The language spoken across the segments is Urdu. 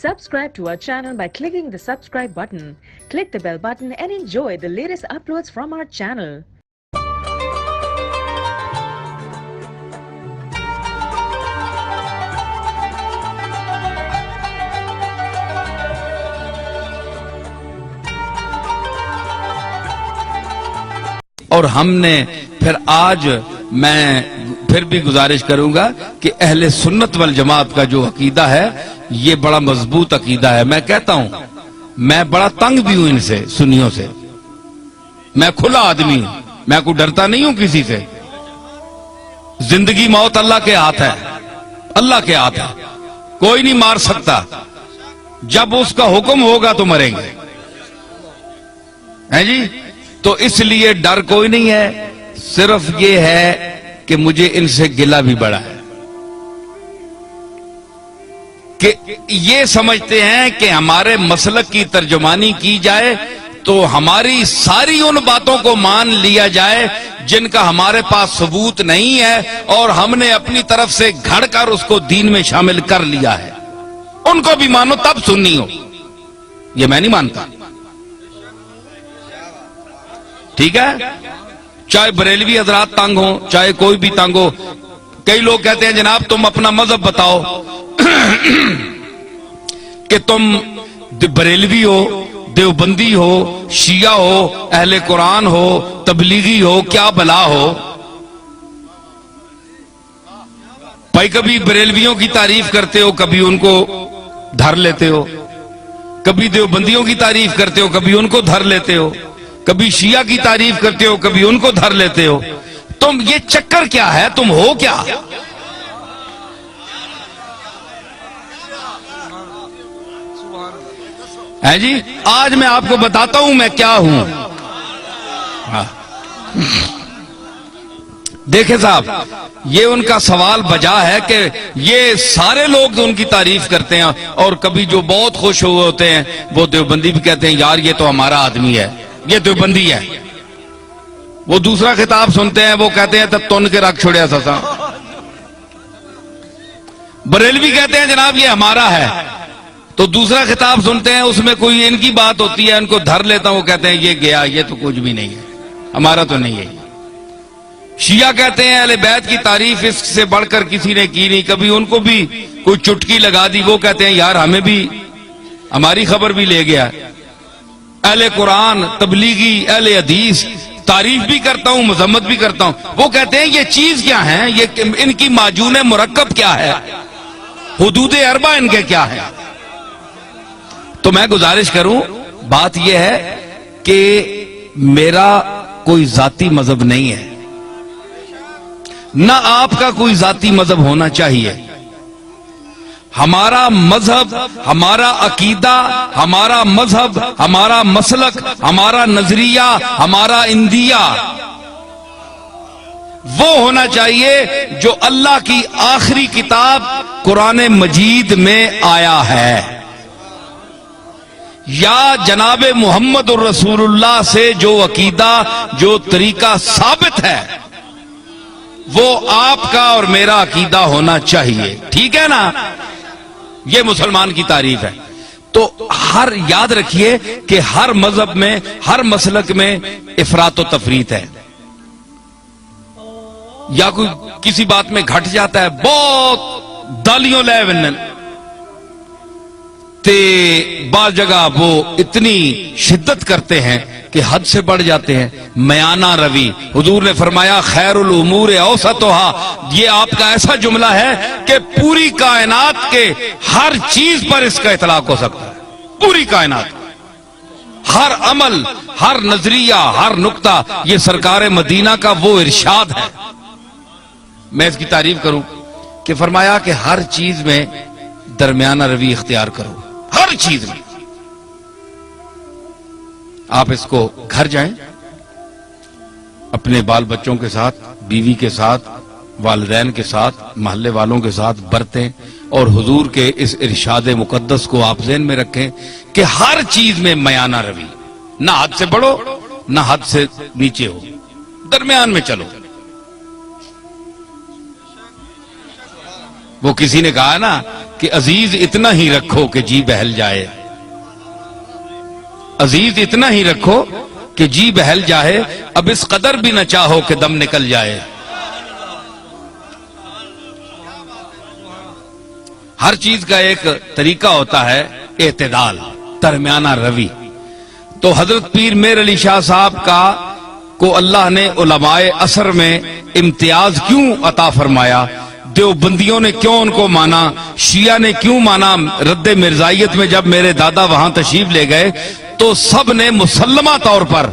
Subscribe to our channel by clicking the subscribe button. Click the bell button and enjoy the latest uploads from our channel. اور ہم نے پھر آج میں پھر بھی گزارش کروں گا کہ اہل سنت والجماعت کا جو عقیدہ ہے یہ بڑا مضبوط عقیدہ ہے. میں کہتا ہوں میں بڑا تنگ بھی ہوں ان سے, سنیوں سے. میں کھلا آدمی ہوں, میں کوئی ڈرتا نہیں ہوں کسی سے. زندگی موت اللہ کے ہاتھ ہے, اللہ کے ہاتھ ہے, کوئی نہیں مار سکتا. جب اس کا حکم ہوگا تو مریں گے, ہیں جی. تو اس لیے ڈر کوئی نہیں ہے, صرف یہ ہے کہ مجھے ان سے گلہ بھی بڑا ہے کہ یہ سمجھتے ہیں کہ ہمارے مسلک کی ترجمانی کی جائے تو ہماری ساری ان باتوں کو مان لیا جائے جن کا ہمارے پاس ثبوت نہیں ہے, اور ہم نے اپنی طرف سے گھڑ کر اس کو دین میں شامل کر لیا ہے. ان کو بھی مانو تب سنی ہو, یہ میں نہیں مانتا. ٹھیک ہے, چاہے بریلوی حضرات تنگ ہوں, چاہے کوئی بھی تنگ ہو. کئی لوگ کہتے ہیں جناب تم اپنا مذہب بتاؤ کہ تم بریلوی ہو, دیوبندی ہو, شیعہ ہو, اہل قرآن ہو, تبلیغی ہو, کیا بلا ہو. بھائی کبھی بریلویوں کی تعریف کرتے ہو, کبھی ان کو دھر لیتے ہو, کبھی دیوبندیوں کی تعریف کرتے ہو, کبھی ان کو دھر لیتے ہو, کبھی شیعہ کی تعریف کرتے ہو, کبھی ان کو دھر لیتے ہو. تم یہ چکر کیا ہے, تم ہو کیا؟ ہے جی, آج میں آپ کو بتاتا ہوں میں کیا ہوں. دیکھیں صاحب, یہ ان کا سوال بجا ہے کہ یہ سارے لوگ ان کی تعریف کرتے ہیں, اور کبھی جو بہت خوش ہوئے ہوتے ہیں وہ دیوبندی بھی کہتے ہیں یار یہ تو ہمارا آدمی ہے, یہ دیوبندی ہے. وہ دوسرا خطاب سنتے ہیں, وہ کہتے ہیں تب تن کے رکھ چھوڑیا سسا. بریلوی کہتے ہیں جناب یہ ہمارا ہے, تو دوسرا خطاب سنتے ہیں, اس میں کوئی ان کی بات ہوتی ہے, ان کو دھر لیتا ہوں, وہ کہتے ہیں یہ گیا, یہ تو کچھ بھی نہیں ہے, ہمارا تو نہیں ہے. شیعہ کہتے ہیں اہل بیت کی تعریف اس سے بڑھ کر کسی نے کی نہیں, کبھی ان کو بھی کوئی چٹکی لگا دی, وہ کہتے ہیں یار ہمیں بھی ہماری خبر بھی لے گیا. اہل قرآن, تبلیغی, اہل حدیث تعریف بھی کرتا ہوں, مذمت بھی کرتا ہوں. وہ کہتے ہیں یہ چیز کیا ہے, یہ ان کی معجون مرکب کیا ہے, حدود اربع ان کے کیا ہے. تو میں گزارش کروں, بات یہ ہے کہ میرا کوئی ذاتی مذہب نہیں ہے, نہ آپ کا کوئی ذاتی مذہب ہونا چاہیے. ہمارا مذہب, ہمارا عقیدہ, ہمارا مذہب, ہمارا مسلک, ہمارا نظریہ, ہمارا اندیہ وہ ہونا چاہیے جو اللہ کی آخری کتاب قرآن مجید میں آیا ہے, یا جناب محمد الرسول اللہ سے جو عقیدہ, جو طریقہ ثابت ہے وہ آپ کا اور میرا عقیدہ ہونا چاہیے. ٹھیک ہے نا, یہ مسلمان کی تعریف ہے. تو ہر یاد رکھیے کہ ہر مذہب میں, ہر مسلک میں افراط و تفریط ہے, یا کوئی کسی بات میں گھٹ جاتا ہے, بہت دالیوں لے ونن تے بعض جگہ وہ اتنی شدت کرتے ہیں کہ حد سے بڑھ جاتے ہیں. میانہ روی, حضور نے فرمایا خیر الامور اوسطھا, یہ آپ کا ایسا جملہ ہے کہ پوری کائنات کے ہر چیز پر اس کا اطلاق ہو سکتا ہے. پوری کائنات, ہر عمل, ہر نظریہ, ہر نقطہ, یہ سرکار مدینہ کا وہ ارشاد ہے. میں اس کی تعریف کروں کہ فرمایا کہ ہر چیز میں درمیانہ روی اختیار کرو, ہر چیز میں. آپ اس کو گھر جائیں, اپنے بال بچوں کے ساتھ, بیوی کے ساتھ, والدین کے ساتھ, محلے والوں کے ساتھ برتیں, اور حضور کے اس ارشاد مقدس کو آپ ذہن میں رکھیں کہ ہر چیز میں میانہ روی, نہ حد سے بڑھو نہ حد سے نیچے ہو, درمیان میں چلو. وہ کسی نے کہا نا کہ عزیز اتنا ہی رکھو کہ جی بہل جائے، عزیز اتنا ہی رکھو کہ جی بہل جائے، اب اس قدر بھی نہ چاہو کہ دم نکل جائے۔ ہر چیز کا ایک طریقہ ہوتا ہے، اعتدال، درمیانہ روی۔ تو حضرت پیر میر علی شاہ صاحب کو اللہ نے علماء عصر میں امتیاز کیوں عطا فرمایا؟ دیوبندیوں نے کیوں ان کو مانا؟ شیعہ نے کیوں مانا؟ رد مرزائیت میں جب میرے دادا وہاں تشریف لے گئے تو سب نے مسلمہ طور پر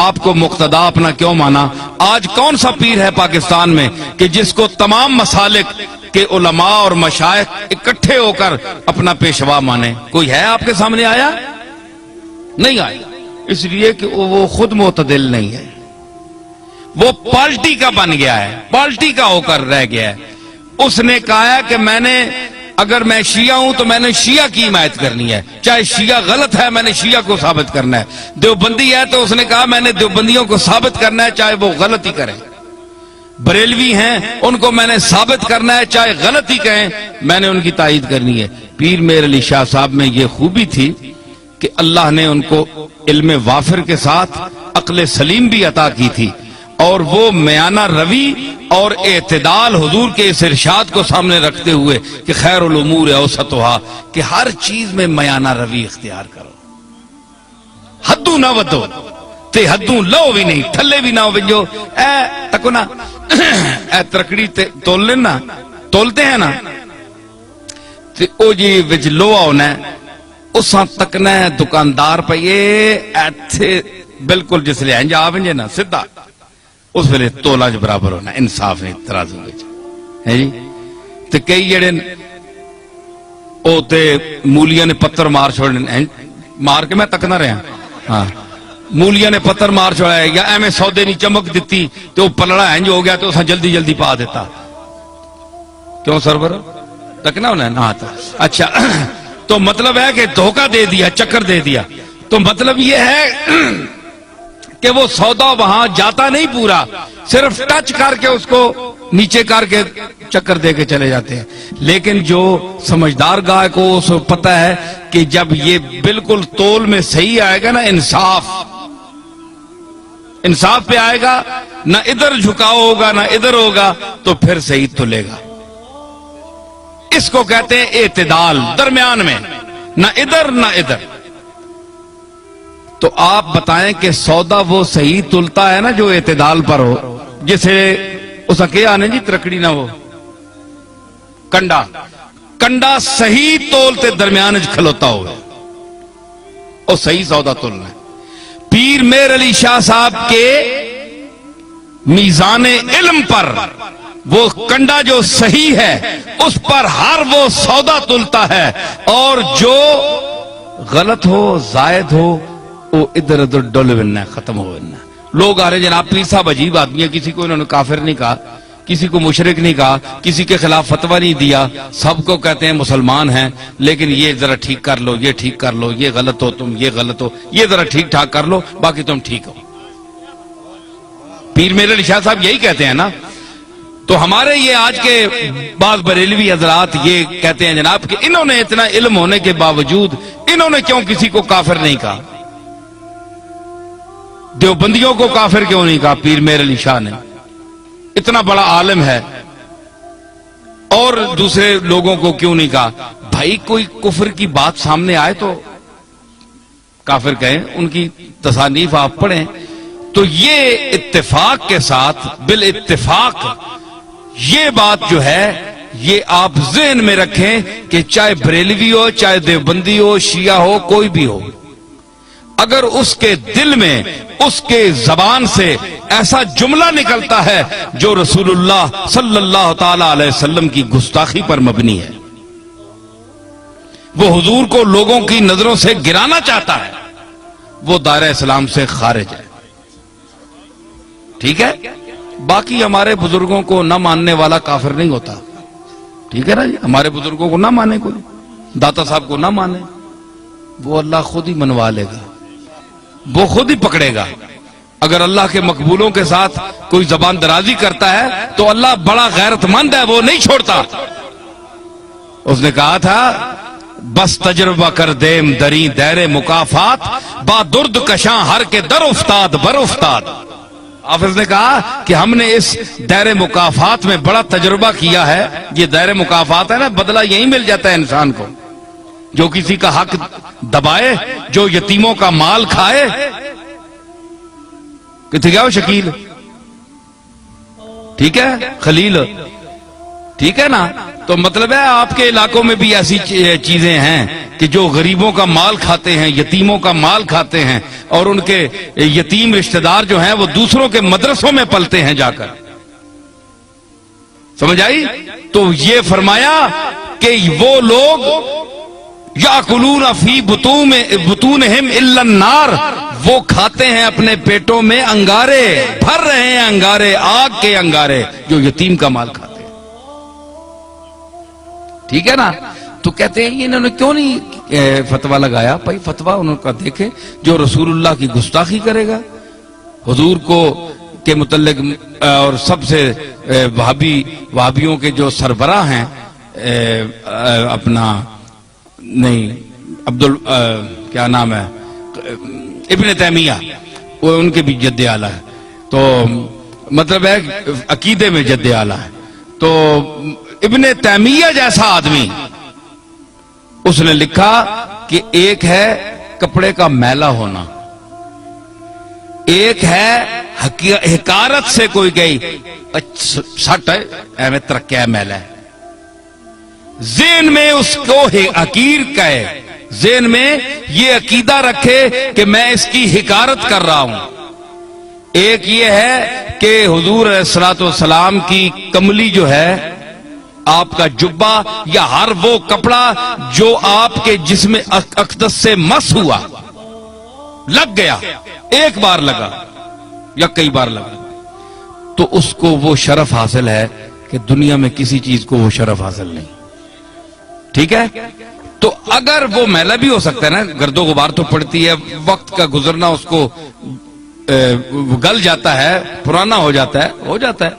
آپ کو مقتدا اپنا کیوں مانا؟ آج کون سا پیر ہے پاکستان میں کہ جس کو تمام مسالک کے علماء اور مشائخ اکٹھے ہو کر اپنا پیشوا مانے؟ کوئی ہے آپ کے سامنے آیا؟ نہیں آیا، اس لیے کہ وہ خود معتدل نہیں ہے، وہ پارٹی کا بن گیا ہے، پارٹی کا ہو کر رہ گیا ہے۔ اس نے کہا ہے کہ اگر میں شیعہ ہوں تو میں نے شیعہ کی حمایت کرنی ہے، چاہے شیعہ غلط ہے میں نے شیعہ کو ثابت کرنا ہے، دیوبندی ہے تو اس نے کہا میں نے دیوبندیوں کو ثابت کرنا ہے چاہے وہ غلط ہی کریں، بریلوی ہیں ان کو میں نے ثابت کرنا ہے چاہے غلط ہی کہیں، میں نے ان کی تائید کرنی ہے۔ پیر میر علی شاہ صاحب میں یہ خوبی تھی کہ اللہ نے ان کو علم وافر کے ساتھ عقل سلیم بھی عطا کی تھی، اور وہ میانہ روی اور اعتدال حضور کے اس ارشاد کو سامنے رکھتے ہوئے کہ خیر الامور اوسطھا، کہ ہر چیز میں میانہ روی اختیار کرو، حدوں نہ ودو تے حدوں لو بھی نہیں، تھلے بھی نہ ہو جو تکو نا ترکڑی تول لینا، تولتے ہیں نا تے او جی وچ لوہا ہونا ہے، اساں تکنا ہے دکاندار پہ یہ ایتھے بالکل جس لئے انجا آونجے نا سدھا اس ویلے تولا جو برابر ہونا، انصاف نہیں ترازو وچ ہے جی۔ تے کئی جڑے او تے مولیاں نے پتھر مار چھوڑنے، مار کے میں تکنا رہا ہاں، مولیاں نے پتھر مار چھوڑا ہے یا ایمیں سودے نہیں چمک دیتی تو پلڑا انج ہو گیا تو اساں جلدی جلدی پا دیتا، کیوں سرور تکنا ہونا ہے نا؟ اچھا تو مطلب ہے کہ دھوکہ دے دیا، چکر دے دیا، تو مطلب یہ ہے کہ وہ سودا وہاں جاتا نہیں پورا، صرف ٹچ کر کے اس کو نیچے کر کے چکر دے کے چلے جاتے ہیں۔ لیکن جو سمجھدار گاہ کو اس کو پتہ ہے کہ جب یہ بالکل تول میں صحیح آئے گا نا، انصاف پہ آئے گا، نہ ادھر جھکاؤ ہوگا نہ ادھر ہوگا، تو پھر صحیح تلے گا۔ اس کو کہتے ہیں اعتدال، درمیان میں، نہ ادھر نہ ادھر۔ تو آپ بتائیں کہ سودا وہ صحیح تلتا ہے نا جو اعتدال پر ہو، جسے اسا کیا آنے جی ترکڑی نہ ہو، کنڈا صحیح تولتے درمیان کھلوتا ہوئے اور صحیح سودا تلنا ہے۔ پیر میر علی شاہ صاحب کے میزان علم پر وہ کنڈا جو صحیح ہے اس پر ہر وہ سودا تلتا ہے، اور جو غلط ہو زائد ہو وہ ادھر ادھر ڈول بننا، ختم ہو بننا۔ لوگ آ رہے جناب پیر صاحب عجیب آدمی ہے، کسی کو انہوں نے کافر نہیں کہا، کسی کو مشرک نہیں کہا، کسی کے خلاف فتویٰ نہیں دیا، سب کو کہتے ہیں مسلمان ہیں، لیکن یہ ذرا ٹھیک کر لو، یہ ٹھیک کر لو، یہ غلط ہو تم، یہ غلط ہو، یہ ذرا ٹھیک ٹھاک کر لو، باقی تم ٹھیک ہو۔ پیر میر علی شاہ صاحب یہی کہتے ہیں نا۔ تو ہمارے یہ آج کے بعض بریلوی حضرات یہ کہتے ہیں جناب کہ انہوں نے اتنا علم ہونے کے باوجود انہوں نے کیوں کسی کو کافر نہیں کہا؟ دیوبندیوں کو کافر کیوں نہیں کہا پیر میر علی شاہ نے؟ اتنا بڑا عالم ہے، اور دوسرے لوگوں کو کیوں نہیں کہا؟ بھائی کوئی کفر کی بات سامنے آئے تو کافر کہیں، ان کی تصانیف آپ پڑھیں تو یہ اتفاق کے ساتھ بالاتفاق یہ بات جو ہے یہ آپ ذہن میں رکھیں کہ چاہے بریلوی ہو، چاہے دیوبندی ہو، شیعہ ہو، کوئی بھی ہو، اگر اس کے دل میں، اس کے زبان سے ایسا جملہ نکلتا ہے جو رسول اللہ صلی اللہ تعالی علیہ وسلم کی گستاخی پر مبنی ہے، وہ حضور کو لوگوں کی نظروں سے گرانا چاہتا ہے، وہ دائرہ اسلام سے خارج ہے۔ ٹھیک ہے؟ باقی ہمارے بزرگوں کو نہ ماننے والا کافر نہیں ہوتا، ٹھیک ہے نا جی؟ ہمارے بزرگوں کو نہ مانے، کوئی داتا صاحب کو نہ مانے، وہ اللہ خود ہی منوا لے گا، وہ خود ہی پکڑے گا۔ اگر اللہ کے مقبولوں کے ساتھ کوئی زبان درازی کرتا ہے تو اللہ بڑا غیرت مند ہے، وہ نہیں چھوڑتا۔ اس نے کہا تھا بس تجربہ کر دیم دری دیر مکافات با درد کشاں ہر کے در افتاد بر افتاد. حافظ نے کہا کہ ہم نے اس دیر مکافات میں بڑا تجربہ کیا ہے. یہ دیر مکافات ہے نا, بدلہ یہی مل جاتا ہے انسان کو. جو کسی کا حق دبائے, جو یتیموں کا مال کھائے. کتنے گیا وہ شکیل, ٹھیک ہے, خلیل, ٹھیک ہے نا. تو مطلب ہے آپ کے علاقوں میں بھی ایسی چیزیں ہیں کہ جو غریبوں کا مال کھاتے ہیں, یتیموں کا مال کھاتے ہیں, اور ان کے یتیم رشتہ دار جو ہیں وہ دوسروں کے مدرسوں میں پلتے ہیں جا کر. سمجھ آئی؟ تو یہ فرمایا کہ وہ لوگ یاکلون فی بطونہم الا النار, وہ کھاتے ہیں اپنے پیٹوں میں انگارے, بھر رہے ہیں انگارے, آگ کے انگارے, جو یتیم کا مال کھاتے ہیں. ٹھیک ہے نا. تو کہتے ہیں انہوں نے کیوں نہیں فتویٰ لگایا؟ بھائی فتویٰ انہوں کا دیکھے, جو رسول اللہ کی گستاخی کرے گا, حضور کو کے متعلق, اور سب سے وہابیوں کے جو سربراہ ہیں, اپنا نہیں کیا نام ہے, ابن تیمیہ, وہ ان کے بھی جد اعلیٰ ہے. تو مطلب ہے عقیدے میں جد اعلیٰ ہے. تو ابن تیمیہ جیسا آدمی, اس نے لکھا کہ ایک ہے کپڑے کا میلا ہونا, ایک ہے حکارت سے کوئی گئی سٹ ہے ایویں ترکیا میلا ہے, ذہن میں اس کو حقیر کہے, ذہن میں یہ عقیدہ رکھے کہ میں اس کی حکارت کر رہا ہوں. ایک یہ ہے کہ حضور علیہ الصلوۃ والسلام کی کملی جو ہے, آپ کا جبہ یا ہر وہ کپڑا جو آپ کے جسم اقدس سے مس ہوا, لگ گیا, ایک بار لگا یا کئی بار لگا, تو اس کو وہ شرف حاصل ہے کہ دنیا میں کسی چیز کو وہ شرف حاصل نہیں. ٹھیک ہے. تو اگر وہ میلا بھی ہو سکتا ہے نا, گرد و غبار تو پڑتی ہے, وقت کا گزرنا اس کو گل جاتا ہے, پرانا ہو جاتا ہے.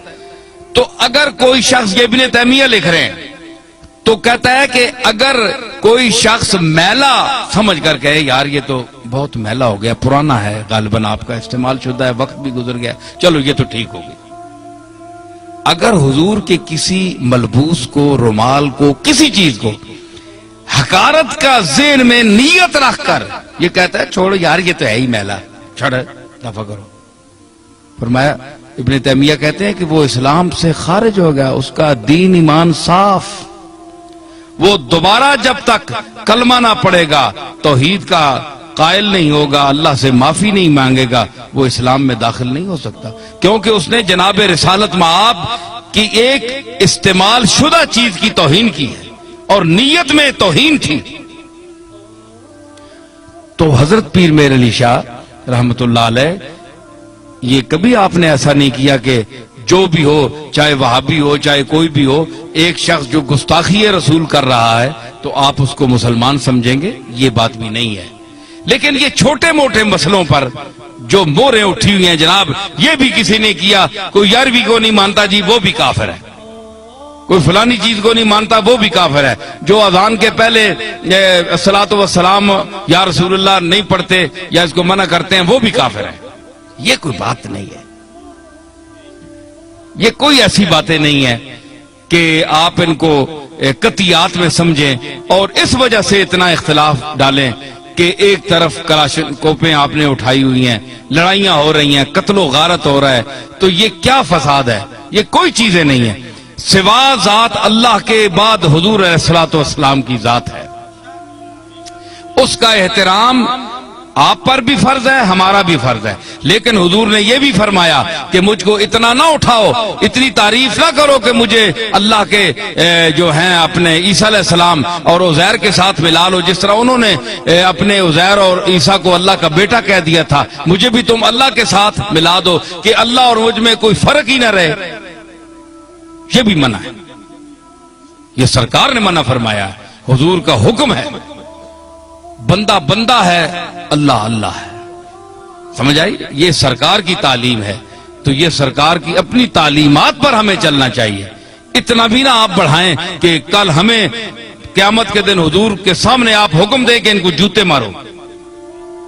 تو اگر کوئی شخص, یہ ابن تیمیہ لکھ رہے ہیں, تو کہتا ہے کہ اگر کوئی شخص میلا سمجھ کر کہے یار یہ تو بہت میلا ہو گیا, پرانا ہے, غالباً آپ کا استعمال شدہ ہے, وقت بھی گزر گیا, چلو یہ تو ٹھیک ہوگی. اگر حضور کے کسی ملبوس کو, رومال کو, کسی چیز کو حقارت کا ذہن میں نیت رکھ کر یہ کہتا ہے چھوڑو یار یہ تو ہے ہی میلا, چھڑ دفع کرو, فرمایا ابن تیمیہ کہتے ہیں کہ وہ اسلام سے خارج ہو گیا, اس کا دین ایمان صاف, وہ دوبارہ جب تک کلمہ نہ پڑھے گا, توحید کا قائل نہیں ہوگا, اللہ سے معافی نہیں مانگے گا, وہ اسلام میں داخل نہیں ہو سکتا, کیونکہ اس نے جناب رسالت مآب کی ایک استعمال شدہ چیز کی توہین کی ہے, اور نیت میں توہین تھی. تو حضرت پیر میر علی شاہ رحمت اللہ علیہ, یہ کبھی آپ نے ایسا نہیں کیا کہ جو بھی ہو, چاہے وہابی ہو چاہے کوئی بھی ہو, ایک شخص جو گستاخی رسول کر رہا ہے تو آپ اس کو مسلمان سمجھیں گے, یہ بات بھی نہیں ہے. لیکن یہ چھوٹے موٹے مسئلوں پر جو موریں اٹھی ہوئی ہیں جناب, یہ بھی کسی نے کیا, کوئی 11ویں کو نہیں مانتا جی وہ بھی کافر ہے, کوئی فلانی چیز کو نہیں مانتا وہ بھی کافر ہے, جو اذان کے پہلے الصلاۃ والسلام یا رسول اللہ نہیں پڑھتے یا اس کو منع کرتے ہیں وہ بھی کافر ہے. یہ کوئی بات نہیں ہے, یہ کوئی ایسی باتیں نہیں ہے کہ آپ ان کو قطعیات میں سمجھیں اور اس وجہ سے اتنا اختلاف ڈالیں کہ ایک طرف کلاشنکوفیں آپ نے اٹھائی ہوئی ہیں, لڑائیاں ہو رہی ہیں, قتل و غارت ہو رہا ہے, تو یہ کیا فساد ہے؟ یہ کوئی چیزیں نہیں ہیں, سوا ذات اللہ کے بعد حضور علیہ الصلوۃ والسلام کی ذات ہے, اس کا احترام آپ پر بھی فرض ہے, ہمارا بھی فرض ہے. لیکن حضور نے یہ بھی فرمایا کہ مجھ کو اتنا نہ اٹھاؤ, اتنی تعریف نہ کرو کہ مجھے اللہ کے جو ہیں اپنے عیسیٰ علیہ السلام اور عزیر کے ساتھ ملا لو, جس طرح انہوں نے اپنے عزیر اور عیسیٰ کو اللہ کا بیٹا کہہ دیا تھا, مجھے بھی تم اللہ کے ساتھ ملا دو کہ اللہ اور مجھ میں کوئی فرق ہی نہ رہے. یہ بھی منع ہے, یہ سرکار نے منع فرمایا ہے, حضور کا حکم ہے. بندہ بندہ ہے, اللہ اللہ ہے. سمجھ آئی؟ یہ سرکار کی تعلیم ہے, تو یہ سرکار کی اپنی تعلیمات پر ہمیں چلنا چاہیے. اتنا بھی نہ آپ بڑھائیں کہ کل ہمیں قیامت کے دن حضور کے سامنے آپ حکم دیں کہ ان کو جوتے مارو،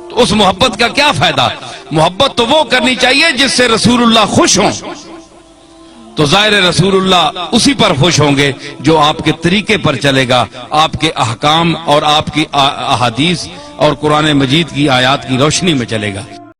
تو اس محبت کا کیا فائدہ؟ محبت تو وہ کرنی چاہیے جس سے رسول اللہ خوش ہوں، تو ظاہر رسول اللہ اسی پر خوش ہوں گے جو آپ کے طریقے پر چلے گا، آپ کے احکام اور آپ کی احادیث اور قرآن مجید کی آیات کی روشنی میں چلے گا۔